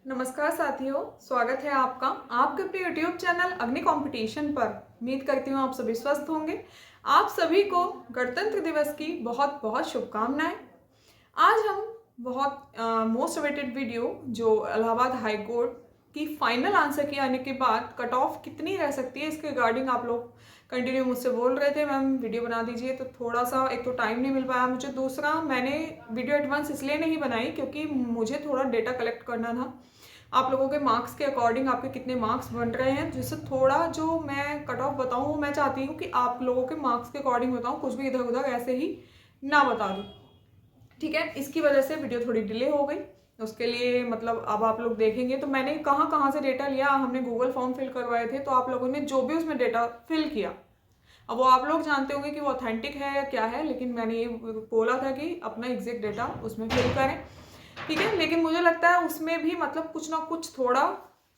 नमस्कार साथियों, स्वागत है आपका आपके अपने YouTube चैनल अग्नि कंपटीशन पर। उम्मीद करती हूँ आप सभी स्वस्थ होंगे। आप सभी को गणतंत्र दिवस की बहुत बहुत शुभकामनाएं। आज हम बहुत मोस्ट अवेटेड वीडियो जो इलाहाबाद हाई कोर्ट की फाइनल आंसर की आने के बाद कट ऑफ कितनी रह सकती है इसके रिगार्डिंग आप लोग कंटिन्यू मुझसे बोल रहे थे मैम वीडियो बना दीजिए, तो थोड़ा सा एक तो टाइम नहीं मिल पाया मुझे, दूसरा मैंने वीडियो एडवांस इसलिए नहीं बनाई क्योंकि मुझे थोड़ा डेटा कलेक्ट करना था आप लोगों के मार्क्स के अकॉर्डिंग आपके कितने मार्क्स बन रहे हैं, जिससे थोड़ा जो मैं कट ऑफ बताऊँ वो मैं चाहती हूँ कि आप लोगों के मार्क्स के अकॉर्डिंग बताऊँ, कुछ भी इधर उधर ऐसे ही ना बता दूँ। ठीक है, इसकी वजह से वीडियो थोड़ी डिले हो गई। उसके लिए मतलब अब आप लोग देखेंगे तो मैंने कहाँ कहाँ से डेटा लिया, हमने गूगल फॉर्म फिल करवाए थे तो आप लोगों ने जो भी उसमें डेटा फिल किया, अब वो आप लोग जानते होंगे कि वो ऑथेंटिक है या क्या है, लेकिन मैंने ये बोला था कि अपना एग्जैक्ट डेटा उसमें फिल करें। ठीक है, लेकिन मुझे लगता है उसमें भी मतलब कुछ ना कुछ थोड़ा,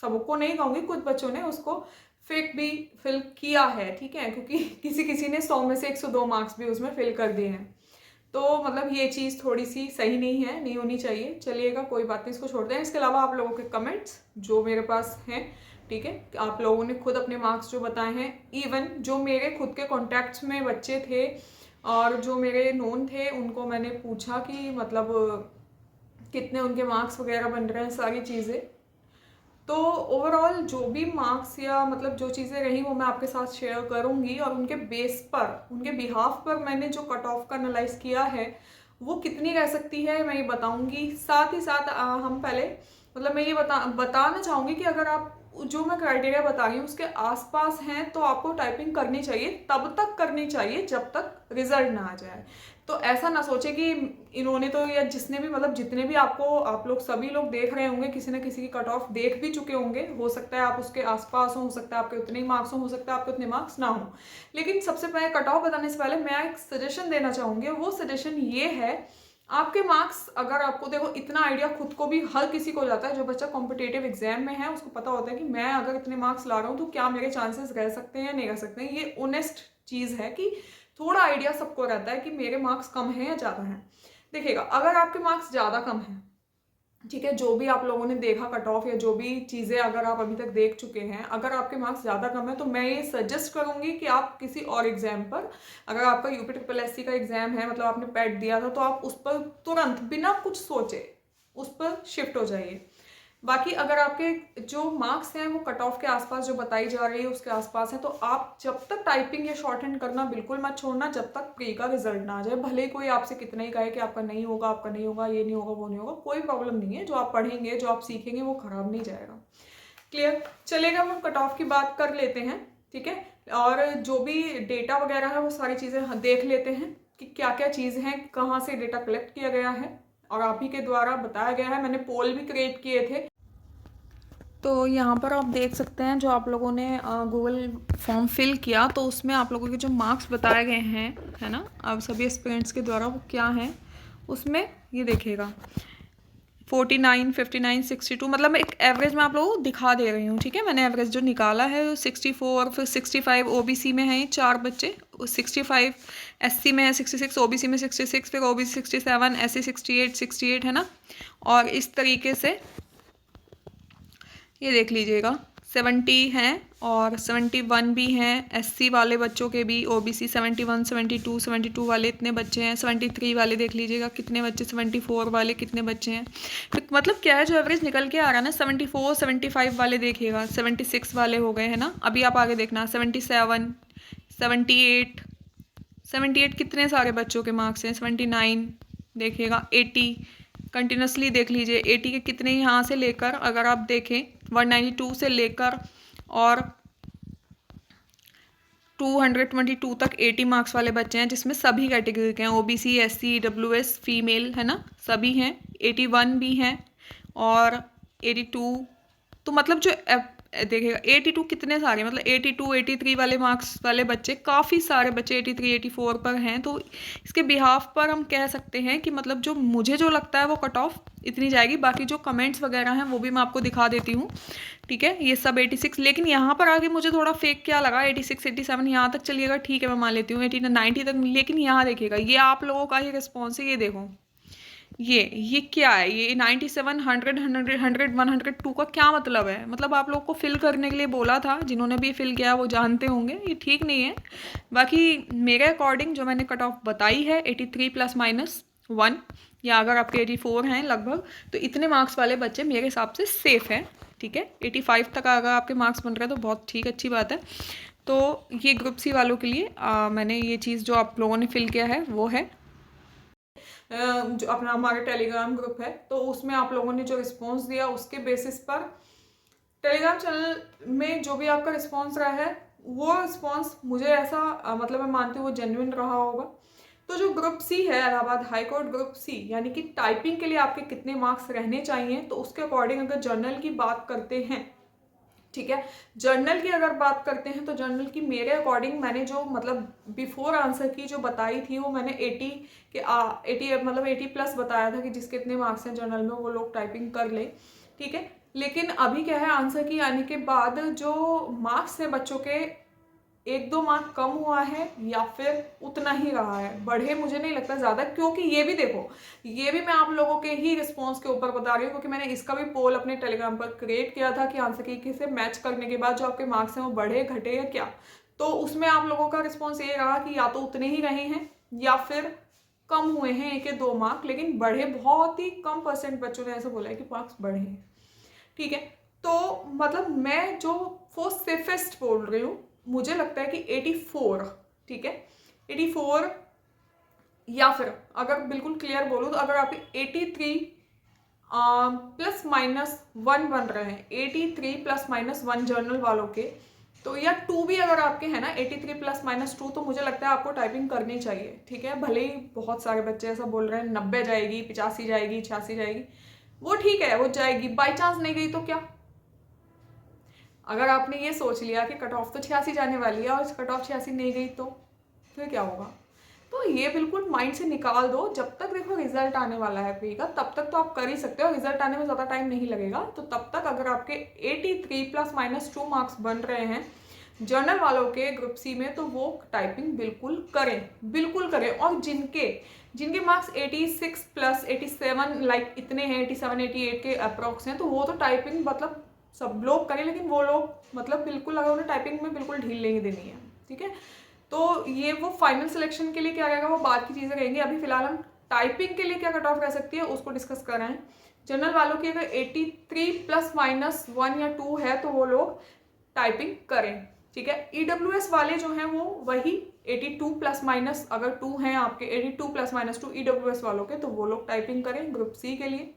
सबको नहीं कहूँगी, कुछ बच्चों ने उसको फेक भी फिल किया है। ठीक है, क्योंकि किसी किसी ने 100 में से 102 मार्क्स भी उसमें फिल कर दिए हैं, तो मतलब ये चीज़ थोड़ी सी सही नहीं है, नहीं होनी चाहिए। चलिएगा, कोई बात नहीं, इसको छोड़ दें। इसके अलावा आप लोगों के कमेंट्स जो मेरे पास हैं, ठीक है, आप लोगों ने खुद अपने मार्क्स जो बताए हैं, इवन जो मेरे खुद के कॉन्टैक्ट्स में बच्चे थे और जो मेरे नोन थे उनको मैंने पूछा कि मतलब कितने उनके मार्क्स वगैरह बन रहे हैं, सारी चीज़ें। तो ओवरऑल जो भी मार्क्स या मतलब जो चीज़ें रही वो मैं आपके साथ शेयर करूंगी, और उनके बेस पर, उनके बिहाफ पर मैंने जो कट ऑफ का एनालाइज किया है वो कितनी रह सकती है मैं ये बताऊंगी। साथ ही साथ हम पहले मतलब मैं ये बताना चाहूँगी कि अगर आप जो मैं क्राइटेरिया बता रही हूँ उसके आसपास हैं तो आपको टाइपिंग करनी चाहिए, तब तक करनी चाहिए जब तक रिजल्ट ना आ जाए। तो ऐसा ना सोचे कि इन्होंने तो, या जिसने भी मतलब जितने भी आपको, आप लोग सभी लोग देख रहे होंगे, किसी न किसी की कट ऑफ देख भी चुके होंगे, हो सकता है आप उसके आसपास हो सकता है आपके उतने ही मार्क्स हो सकता है आपके उतने मार्क्स ना हो। लेकिन सबसे पहले कट ऑफ बताने से पहले मैं एक सजेशन देना चाहूँगी, वो सजेशन ये है, आपके मार्क्स अगर आपको, देखो इतना आइडिया खुद को भी हर किसी को जाता है, जो बच्चा कॉम्पिटेटिव एग्जाम में है उसको पता होता है कि मैं अगर इतने मार्क्स ला रहा हूँ तो क्या मेरे चांसेस रह सकते हैं या नहीं रह सकते हैं। ये ऑनेस्ट चीज़ है कि थोड़ा आइडिया सबको रहता है कि मेरे मार्क्स कम हैं या ज़्यादा हैं। देखिएगा, अगर आपके मार्क्स ज़्यादा कम हैं, ठीक है, जो भी आप लोगों ने देखा कट ऑफ या जो भी चीज़ें अगर आप अभी तक देख चुके हैं, अगर आपके मार्क्स ज़्यादा कम है तो मैं ये सजेस्ट करूंगी कि आप किसी और एग्जाम पर, अगर आपका यूपी ट्रिपल एससी का एग्जाम है, मतलब आपने पैट दिया था, तो आप उस पर तुरंत बिना कुछ सोचे उस पर शिफ्ट हो जाइए। बाकी अगर आपके जो मार्क्स हैं वो कट ऑफ के आसपास जो बताई जा रही है उसके आसपास है, तो आप जब तक टाइपिंग या शॉर्ट हैंड करना बिल्कुल मत छोड़ना जब तक प्री का रिजल्ट ना आ जाए। भले ही कोई आपसे कितना ही कहे कि आपका नहीं होगा, आपका नहीं होगा, ये नहीं होगा, वो नहीं होगा, कोई प्रॉब्लम नहीं है। जो आप पढ़ेंगे, जो आप सीखेंगे वो खराब नहीं जाएगा। क्लियर? चलेगा, हम कट ऑफ की बात कर लेते हैं। ठीक है, और जो भी डेटा वगैरह है वो सारी चीज़ें देख लेते हैं कि क्या क्या चीज़ है, कहाँ से डेटा कलेक्ट किया गया है और आप ही के द्वारा बताया गया है। मैंने पोल भी क्रिएट किए थे, तो यहाँ पर आप देख सकते हैं जो आप लोगों ने गूगल फॉर्म फिल किया, तो उसमें आप लोगों के जो मार्क्स बताए गए हैं, है ना, अब सभी एस्पिरेंट्स के द्वारा, वो क्या हैं उसमें ये देखिएगा 49, 59, 62, मतलब मैं एक एवरेज में आप लोगों को दिखा दे रही हूँ। ठीक है, मैंने एवरेज जो निकाला है 64, फिर 65 ओबीसी में है, 4 बच्चे, 65 एससी में है, 66 ओबीसी में 66, फिर ओबीसी 67, एससी 68 है ना, और इस तरीके से ये देख लीजिएगा 70 हैं और 71 भी हैं एससी वाले बच्चों के भी, ओबीसी 71, 72 वाले इतने बच्चे हैं, 73 वाले देख लीजिएगा कितने बच्चे, 74 वाले कितने बच्चे हैं। तो मतलब क्या है, जो एवरेज निकल के आ रहा है ना, 74, 75 वाले देखिएगा, 76 वाले हो गए हैं ना। अभी आप आगे देखना 77, 78 कितने सारे बच्चों के मार्क्स हैं, 79 देखिएगा, 80 कंटिन्यूसली देख लीजिए, 80 के कितने यहाँ से लेकर अगर आप देखें 192 से लेकर और 222 तक 80 मार्क्स वाले बच्चे हैं, जिसमें सभी कैटेगरी के हैं, ओबीसी, एससी, डब्ल्यूएस, फीमेल, है ना, सभी हैं। 81 भी हैं और 82, तो मतलब जो देखिएगा 82 कितने सारे, मतलब 82, 83 वाले मार्क्स वाले बच्चे, काफ़ी सारे बच्चे 83, 84 पर हैं। तो इसके बिहाफ पर हम कह सकते हैं कि मतलब जो मुझे जो लगता है वो कट ऑफ इतनी जाएगी। बाकी जो कमेंट्स वगैरह हैं वो भी मैं आपको दिखा देती हूँ। ठीक है, ये सब 86, लेकिन यहाँ पर आगे मुझे थोड़ा फेक क्या लगा, 86, 87 यहाँ तक चलिएगा, ठीक है, मैं मान लेती हूँ 80, 90 तक, लेकिन यहाँ देखिएगा ये आप लोगों का ही रिस्पॉन्स है, ये देखो ये क्या है, ये 97, 100, 100, 100, 102 का क्या मतलब है? मतलब आप लोग को फिल करने के लिए बोला था, जिन्होंने भी फिल किया वो जानते होंगे, ये ठीक नहीं है। बाकी मेरे अकॉर्डिंग जो मैंने कट ऑफ बताई है 83 प्लस माइनस 1, या अगर आपके 84 हैं लगभग, तो इतने मार्क्स वाले बच्चे मेरे हिसाब से सेफ़ हैं। ठीक है, 85 तक अगर आपके मार्क्स बन रहे हैं तो बहुत ठीक, अच्छी बात है। तो ये ग्रुप सी वालों के लिए मैंने ये चीज़ जो आप लोगों ने फिल किया है वो है। जो अपना हमारा टेलीग्राम ग्रुप है, तो उसमें आप लोगों ने जो रिस्पॉन्स दिया उसके बेसिस पर टेलीग्राम चैनल में जो भी आपका रिस्पॉन्स रहा है वो रिस्पॉन्स मुझे ऐसा मतलब मैं मानती हूँ वो जेन्युइन रहा होगा। तो जो ग्रुप सी है Allahabad high court group C, यानी कि टाइपिंग के लिए आपके कितने मार्क्स रहने चाहिए, तो उसके अकॉर्डिंग अगर जर्नल की बात करते हैं, ठीक है, जर्नल की अगर बात करते हैं तो जर्नल की मेरे अकॉर्डिंग मैंने जो मतलब बिफोर आंसर की जो बताई थी वो मैंने 80 के 80 मतलब 80 प्लस बताया था कि जिसके इतने मार्क्स हैं जर्नल में वो लोग टाइपिंग कर ले। ठीक है, लेकिन अभी क्या है, आंसर की आने के बाद जो मार्क्स हैं बच्चों के 1-2 मार्क कम हुआ है या फिर उतना ही रहा है, बढ़े मुझे नहीं लगता ज़्यादा। क्योंकि ये भी देखो, ये भी मैं आप लोगों के ही रिस्पॉन्स के ऊपर बता रही हूँ, क्योंकि मैंने इसका भी पोल अपने टेलीग्राम पर क्रिएट किया था कि आंसर की से मैच करने के बाद जो आपके मार्क्स हैं वो बढ़े घटे या क्या। तो उसमें आप लोगों का रिस्पॉन्स ये रहा कि या तो उतने ही रहे हैं या फिर कम हुए हैं 1 या 2 मार्क, लेकिन बढ़े बहुत ही कम परसेंट बच्चों ने ऐसा बोला है कि मार्क्स बढ़े हैं। ठीक है, तो मतलब मैं जो फर्स्ट सेफेस्ट बोल रही हूँ, मुझे लगता है कि 84, ठीक है, 84, या फिर अगर बिल्कुल क्लियर बोलूँ तो अगर आपके 83 प्लस माइनस 1 बन रहे हैं, 83 प्लस माइनस 1 जर्नल वालों के, तो या 2 भी अगर आपके हैं ना 83 प्लस माइनस 2, तो मुझे लगता है आपको टाइपिंग करनी चाहिए। ठीक है, भले ही बहुत सारे बच्चे ऐसा बोल रहे हैं 90 जाएगी, 85 जाएगी, 86 जाएगी, वो ठीक है, वो जाएगी, बाई चांस नहीं गई तो क्या। अगर आपने ये सोच लिया कि कट ऑफ तो 86 जाने वाली है और कट ऑफ 86 नहीं गई तो फिर क्या होगा। तो ये बिल्कुल माइंड से निकाल दो। जब तक देखो रिजल्ट आने वाला है प्री का, तब तक तो आप कर ही सकते हो, रिजल्ट आने में ज़्यादा टाइम नहीं लगेगा। तो तब तक अगर आपके 83 प्लस माइनस 2 मार्क्स बन रहे हैं जर्नल वालों के ग्रुप सी में, तो वो टाइपिंग बिल्कुल करें, बिल्कुल करें। और जिनके जिनके मार्क्स 86 प्लस 87 लाइक इतने हैं, 87 88 के अप्रॉक्स हैं, तो वो तो टाइपिंग मतलब सब लोग करें, लेकिन वो लोग मतलब बिल्कुल अगर उन्हें टाइपिंग में बिल्कुल ढील नहीं देनी है। ठीक है, तो ये वो फाइनल सिलेक्शन के लिए क्या रहेगा वो बाद की चीज़ें रहेंगी। अभी फिलहाल हम टाइपिंग के लिए क्या कट ऑफ रह सकती है उसको डिस्कस कर रहे हैं। जनरल वालों की अगर 83 प्लस माइनस 1 या 2 है तो वो लोग टाइपिंग करें। ठीक है, EWS वाले जो हैं वो वही 82 प्लस माइनस अगर 2 हैं आपके, 82 प्लस माइनस 2 EWS वालों के, तो वो लोग टाइपिंग करें ग्रुप सी के लिए।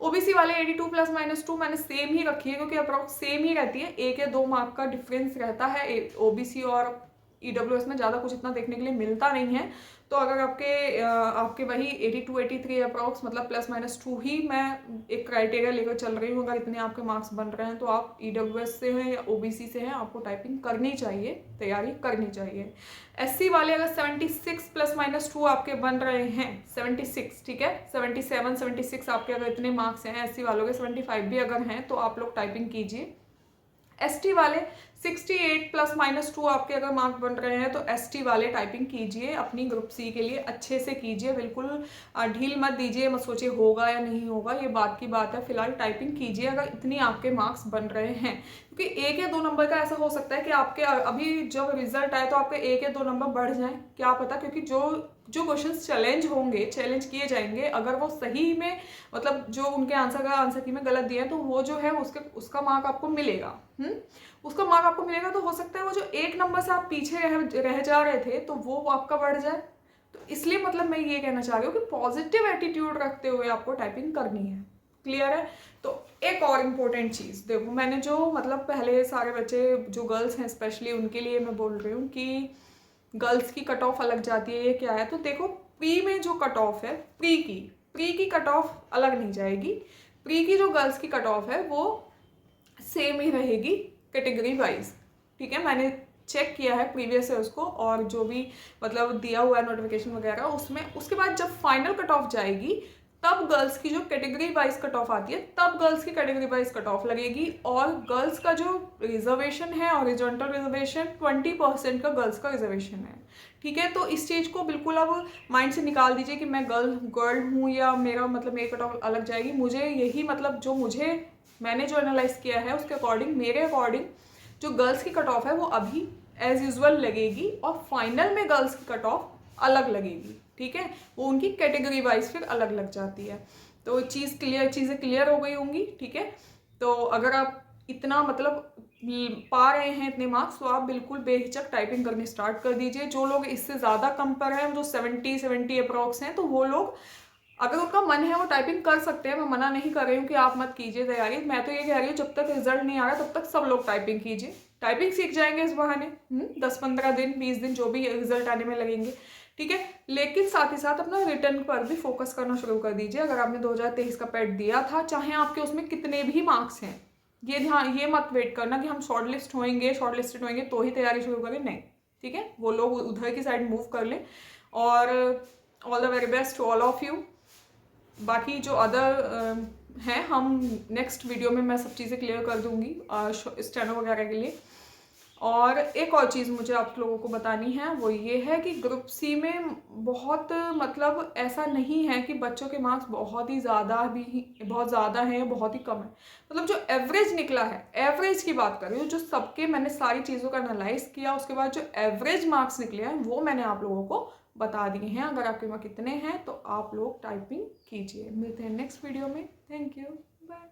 ओबीसी वाले 82 प्लस माइनस 2 मैंने सेम ही रखी है, क्योंकि अप्रॉक्स सेम ही रहती है, 1 या 2 मार्क का डिफरेंस रहता है ओबीसी और ईडब्ल्यूएस में, ज़्यादा कुछ इतना देखने के लिए मिलता नहीं है। तो अगर आपके वही 82 83 अप्रॉक्स मतलब प्लस माइनस 2 ही मैं एक क्राइटेरिया लेकर चल रही हूँ, अगर इतने आपके मार्क्स बन रहे हैं तो आप ईडब्ल्यूएस से हैं या ओबीसी से हैं, आपको टाइपिंग करनी चाहिए, तैयारी करनी चाहिए। एससी वाले अगर 76 प्लस माइनस 2 आपके बन रहे हैं, 76, ठीक है, 77 76 आपके अगर इतने मार्क्स हैं, एससी वालों के 75 भी अगर हैं, तो आप लोग टाइपिंग कीजिए। एसटी वाले 68 प्लस माइनस 2 आपके अगर मार्क बन रहे हैं, तो एसटी वाले टाइपिंग कीजिए अपनी ग्रुप सी के लिए, अच्छे से कीजिए, बिल्कुल ढील मत दीजिए, मत सोचिए होगा या नहीं होगा, ये बात की बात है। फिलहाल टाइपिंग कीजिए अगर इतनी आपके मार्क्स बन रहे हैं, क्योंकि 1 या 2 नंबर का ऐसा हो सकता है कि आपके अभी जब रिजल्ट आए तो आपके 1 या 2 नंबर बढ़ जाएं, क्या पता, क्योंकि जो क्वेश्चंस चैलेंज किए जाएंगे, अगर वो सही में मतलब जो उनके आंसर की में गलत दिए हैं, तो वो जो है उसका मार्क आपको मिलेगा। उसका मार्क आपको मिलेगा, तो हो सकता है वो जो 1 नंबर से आप पीछे रह जा रहे थे तो वो आपका बढ़ जाए। तो इसलिए मतलब मैं ये कहना चाह रही हूँ कि पॉजिटिव एटीट्यूड रखते हुए आपको टाइपिंग करनी है। क्लियर है। तो एक और इम्पोर्टेंट चीज़ देखो, मैंने जो मतलब पहले सारे बच्चे जो गर्ल्स हैं स्पेशली उनके लिए मैं बोल रही हूँ कि गर्ल्स की कट ऑफ अलग जाती है, ये क्या है। तो देखो प्री में जो कट ऑफ है, प्री की कट ऑफ अलग नहीं जाएगी। प्री की जो गर्ल्स की कट ऑफ है वो सेम ही रहेगी कैटेगरी वाइज। ठीक है, मैंने चेक किया है प्रीवियस है उसको, और जो भी मतलब दिया हुआ है नोटिफिकेशन वगैरह उसमें, उसके बाद जब फाइनल कट ऑफ जाएगी तब गर्ल्स की जो कैटेगरी वाइज कट ऑफ आती है तब गर्ल्स की कैटेगरी वाइज कट ऑफ लगेगी। और गर्ल्स का जो रिजर्वेशन है हॉरिजॉन्टल रिजर्वेशन 20% का गर्ल्स का रिजर्वेशन है, ठीक है। तो इस चीज़ को बिल्कुल अब माइंड से निकाल दीजिए कि मैं गर्ल हूँ या मेरा मतलब मेरी कट ऑफ अलग जाएगी। मुझे यही मतलब जो मैंने जो एनालाइज किया है उसके अकॉर्डिंग, मेरे अकॉर्डिंग जो गर्ल्स की कट ऑफ है वो अभी एज यूजुअल लगेगी और फाइनल में गर्ल्स की कट ऑफ अलग लगेगी, ठीक है। वो उनकी कैटेगरी वाइज फिर अलग लग जाती है। तो चीज़ें क्लियर हो गई होंगी, ठीक है। तो अगर आप इतना मतलब पा रहे हैं इतने मार्क्स तो आप बिल्कुल बेहिचक टाइपिंग करनी स्टार्ट कर दीजिए। जो लोग इससे ज़्यादा कम पर हैं, जो 70 अप्रॉक्स हैं, तो वो लोग अगर उनका मन है वो टाइपिंग कर सकते हैं। मैं मना नहीं कर रही हूँ कि आप मत कीजिए तैयारी। मैं तो ये कह रही हूँ जब तक रिजल्ट नहीं आ रहा तब तक सब लोग टाइपिंग कीजिए। टाइपिंग सीख जाएंगे इस बहाने 10-15 दिन 20 दिन जो भी रिजल्ट आने में लगेंगे, ठीक है। लेकिन साथ ही साथ अपना रिटर्न पर भी फोकस करना शुरू कर दीजिए। अगर आपने 2023 का पैट दिया था, चाहे आपके उसमें कितने भी मार्क्स हैं, ये मत वेट करना कि हम शॉर्टलिस्टेड होंगे तो ही तैयारी शुरू करें, नहीं, ठीक है। वो लोग उधर की साइड मूव कर लें। और all the very best to all of you. बाकी जो अदर हैं हम नेक्स्ट वीडियो में मैं सब चीज़ें क्लियर कर दूंगी स्टेनो वगैरह के लिए। और एक और चीज़ मुझे आप लोगों को बतानी है वो ये है कि ग्रुप सी में बहुत मतलब ऐसा नहीं है कि बच्चों के मार्क्स बहुत ज़्यादा हैं, बहुत ही कम है। मतलब जो एवरेज निकला है, एवरेज की बात कर रही हूँ, जो सबके मैंने सारी चीज़ों का एनालाइज किया उसके बाद जो एवरेज मार्क्स निकले हैं वो मैंने आप लोगों को बता दिए हैं। अगर आपके वहाँ कितने हैं तो आप लोग टाइपिंग कीजिए। मिलते हैं नेक्स्ट वीडियो में। Thank you, bye.